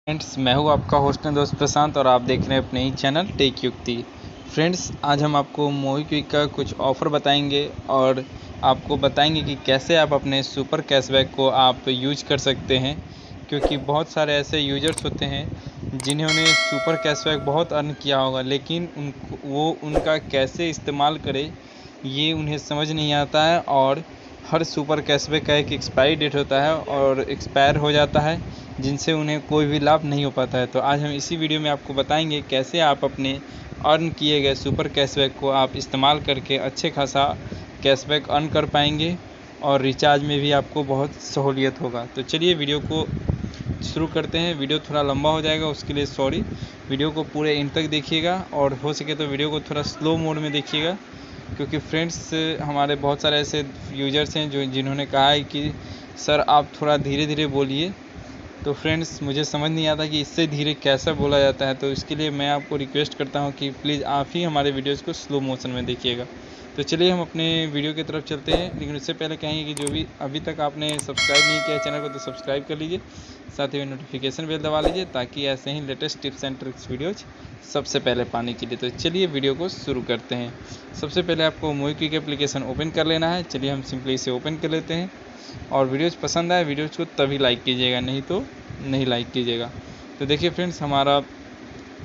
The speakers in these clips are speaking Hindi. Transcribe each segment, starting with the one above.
फ्रेंड्स, मैं हूँ आपका होस्ट एंड दोस्त प्रशांत और आप देख रहे हैं अपने ही चैनल टेकयुक्ति। फ्रेंड्स, आज हम आपको मोबिक्विक का कुछ ऑफ़र बताएंगे और आपको बताएंगे कि कैसे आप अपने सुपर कैशबैक को आप यूज कर सकते हैं, क्योंकि बहुत सारे ऐसे यूजर्स होते हैं जिन्होंने सुपर कैशबैक बहुत अर्न किया होगा, लेकिन उनका कैसे इस्तेमाल करें ये उन्हें समझ नहीं आता है। और हर सुपर कैशबैक का एक एक्सपायरी डेट होता है और एक्सपायर हो जाता है, जिनसे उन्हें कोई भी लाभ नहीं हो पाता है। तो आज हम इसी वीडियो में आपको बताएंगे कैसे आप अपने अर्न किए गए सुपर कैशबैक को आप इस्तेमाल करके अच्छे खासा कैशबैक अर्न कर पाएंगे और रिचार्ज में भी आपको बहुत सहूलियत होगा। तो चलिए वीडियो को शुरू करते हैं। वीडियो थोड़ा लंबा हो जाएगा, उसके लिए सॉरी। वीडियो को पूरे एंड तक देखिएगा और हो सके तो वीडियो को थोड़ा स्लो मोड में देखिएगा, क्योंकि फ्रेंड्स हमारे बहुत सारे ऐसे यूजर्स हैं जिन्होंने कहा है कि सर आप थोड़ा धीरे धीरे बोलिए। तो फ्रेंड्स, मुझे समझ नहीं आता कि इससे धीरे कैसे बोला जाता है, तो इसके लिए मैं आपको रिक्वेस्ट करता हूं कि प्लीज़ आप ही हमारे वीडियोज़ को स्लो मोशन में देखिएगा। तो चलिए हम अपने वीडियो की तरफ चलते हैं, लेकिन उससे पहले कहेंगे कि जो भी अभी तक आपने सब्सक्राइब नहीं किया है चैनल को तो सब्सक्राइब कर लीजिए, साथ ही नोटिफिकेशन बेल दबा लीजिए ताकि ऐसे ही latest tips and tricks videos सबसे पहले पाने के लिए। तो चलिए वीडियो को शुरू करते हैं। सबसे पहले आपको मोबिक्विक एप्लीकेशन ओपन कर लेना है। चलिए हम सिंपली इसे ओपन कर लेते हैं और वीडियोज़ पसंद आए वीडियोज़ को तभी लाइक कीजिएगा, नहीं तो नहीं लाइक कीजिएगा। तो देखिए फ्रेंड्स, हमारा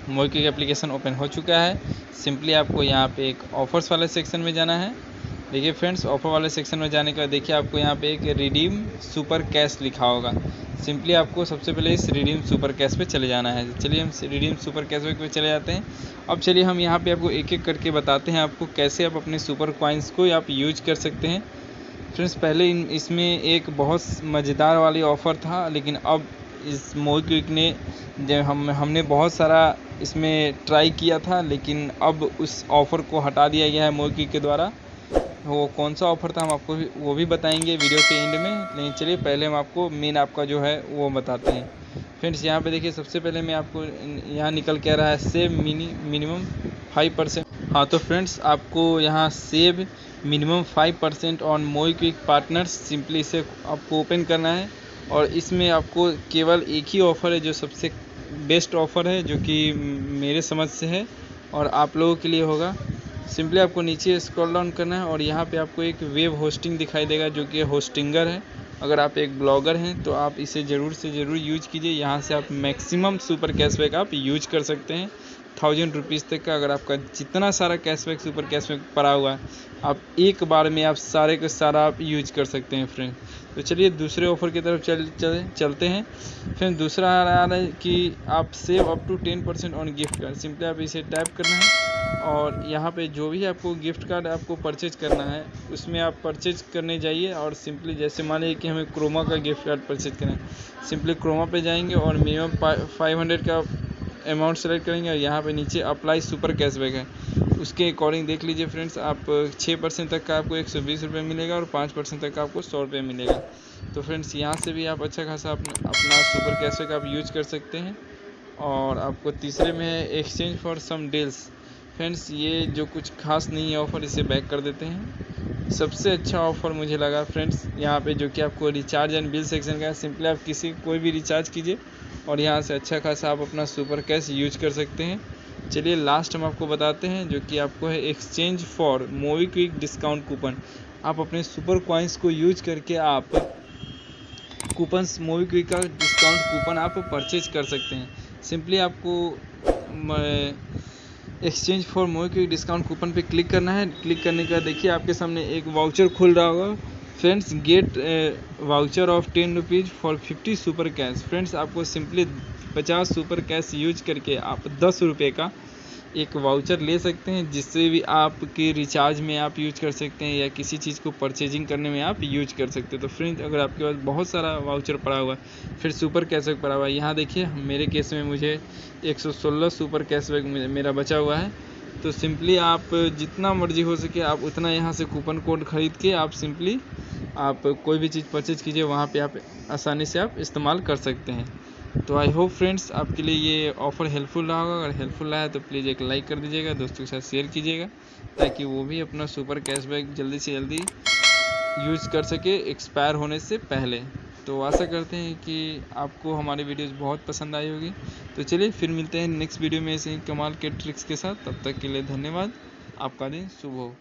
मोबिक्विक एप्लीकेशन ओपन हो चुका है। सिंपली आपको यहाँ पे एक ऑफर्स वाले सेक्शन में जाना है। देखिए फ्रेंड्स, ऑफर वाले सेक्शन में जाने का देखिए आपको यहाँ पे एक रिडीम सुपर कैश लिखा होगा। सिंपली आपको सबसे पहले इस रिडीम सुपर कैश पे चले जाना है। चलिए हम रिडीम सुपर कैशबैक पे चले जाते हैं। अब चलिए हम यहाँ पे आपको एक एक करके बताते हैं आपको कैसे आप अपने सुपर कॉइन्स को आप यूज कर सकते हैं। फ्रेंड्स, पहले इसमें एक बहुत मज़ेदार वाली ऑफ़र था, लेकिन अब इस मोबिक्विक ने जब हमने बहुत सारा इसमें ट्राई किया था, लेकिन अब उस ऑफ़र को हटा दिया गया है मोबिक्विक के द्वारा। वो कौन सा ऑफ़र था हम आपको वो भी बताएंगे वीडियो के एंड में, लेकिन चलिए पहले हम आपको मेन आपका जो है वो बताते हैं। फ्रेंड्स, यहाँ पे देखिए सबसे पहले मैं आपको यहाँ निकल के आ रहा है सेव मिनिमम 5%। हाँ, तो फ्रेंड्स आपको यहाँ save minimum 5% on MobiKwik partners, simply इसे आपको ओपन करना है। और इसमें आपको केवल एक ही ऑफ़र है जो सबसे बेस्ट ऑफ़र है, जो कि मेरे समझ से है और आप लोगों के लिए होगा। सिंपली आपको नीचे स्क्रॉल डाउन करना है और यहाँ पे आपको एक वेब होस्टिंग दिखाई देगा जो कि होस्टिंगर है। अगर आप एक ब्लॉगर हैं तो आप इसे ज़रूर से ज़रूर यूज कीजिए। यहाँ से आप मैक्सिमम सुपर कैशबैक आप यूज कर सकते हैं 1000 रुपीज़ तक का। अगर आपका जितना सारा कैशबैक सुपर कैशबैक पड़ा हुआ है, आप एक बार में आप सारे का सारा आप यूज कर सकते हैं फ्रेंड। तो चलिए दूसरे ऑफ़र की तरफ चलते हैं। फिर दूसरा आ रहा है कि आप save up to 10% on gift card. Simply आप इसे टैप करना है और यहाँ पे जो भी आपको गिफ्ट कार्ड आपको परचेज करना है उसमें आप परचेज करने जाइए। और सिंपली जैसे मान लीजिए कि हमें क्रोमा का गिफ्ट कार्ड परचेज करना है, सिंपली क्रोमा पे जाएंगे और मिनिमम 500 का अमाउंट सेलेक्ट करेंगे और यहाँ पे नीचे अप्लाई सुपर कैशबैक है, उसके अकॉर्डिंग देख लीजिए फ्रेंड्स। आप 6% तक का आपको 120 रुपये मिलेगा और 5% तक का आपको 100 रुपये मिलेगा। तो फ्रेंड्स, यहाँ से भी आप अच्छा खासा अपना सुपर कैशबैक आप यूज कर सकते हैं। और आपको तीसरे में है exchange for some deals. Friends, ये जो कुछ खास नहीं है ऑफ़र, इसे बैक कर देते हैं। सबसे अच्छा ऑफ़र मुझे लगा फ्रेंड्स यहाँ पे, जो कि आपको रिचार्ज एंड बिल सेक्शन का है। सिंपली आप कोई भी रिचार्ज कीजिए और यहाँ से अच्छा खासा आप अपना सुपर कैश यूज कर सकते हैं। चलिए लास्ट हम आपको बताते हैं, जो कि आपको है exchange for MobiKwik discount coupon. आप अपने सुपर कॉइन्स को यूज करके आप कूपन्स मोबिक्विक का डिस्काउंट कूपन आप परचेज कर सकते हैं। सिंपली आपको exchange for MobiKwik discount coupon पे क्लिक करना है। क्लिक करने के बाद देखिए आपके सामने एक वाउचर खुल रहा होगा। Friends, get voucher of 10 rupees for 50 super cash. Friends, आपको सिंपली 50 सुपर कैश यूज करके आप 10 रुपये का एक वाउचर ले सकते हैं, जिससे भी आपके रिचार्ज में आप यूज कर सकते हैं या किसी चीज़ को परचेजिंग करने में आप यूज कर सकते हैं। तो फ्रेंड्स, अगर आपके पास बहुत सारा वाउचर पड़ा हुआ है, फिर सुपर कैशबैक पड़ा हुआ है, यहाँ देखिए मेरे केस में मुझे 116 सुपर कैशबैक मेरा बचा हुआ है। तो सिंपली आप जितना मर्जी हो सके आप उतना यहाँ से कूपन कोड ख़रीद के आप सिंपली आप कोई भी चीज़ परचेज कीजिए, वहाँ पे आप आसानी से आप इस्तेमाल कर सकते हैं। तो आई होप फ्रेंड्स आपके लिए ये ऑफ़र हेल्पफुल रहा होगा। अगर हेल्पफुल रहा है तो प्लीज़ एक लाइक कर दीजिएगा, दोस्तों के साथ शेयर कीजिएगा, ताकि वो भी अपना सुपर कैशबैक जल्दी से जल्दी यूज़ कर सके एक्सपायर होने से पहले। तो आशा करते हैं कि आपको हमारी वीडियोज़ बहुत पसंद आई होगी। तो चलिए फिर मिलते हैं नेक्स्ट वीडियो में ऐसे ही कमाल के ट्रिक्स के साथ। तब तक के लिए धन्यवाद। आपका दिन शुभ हो।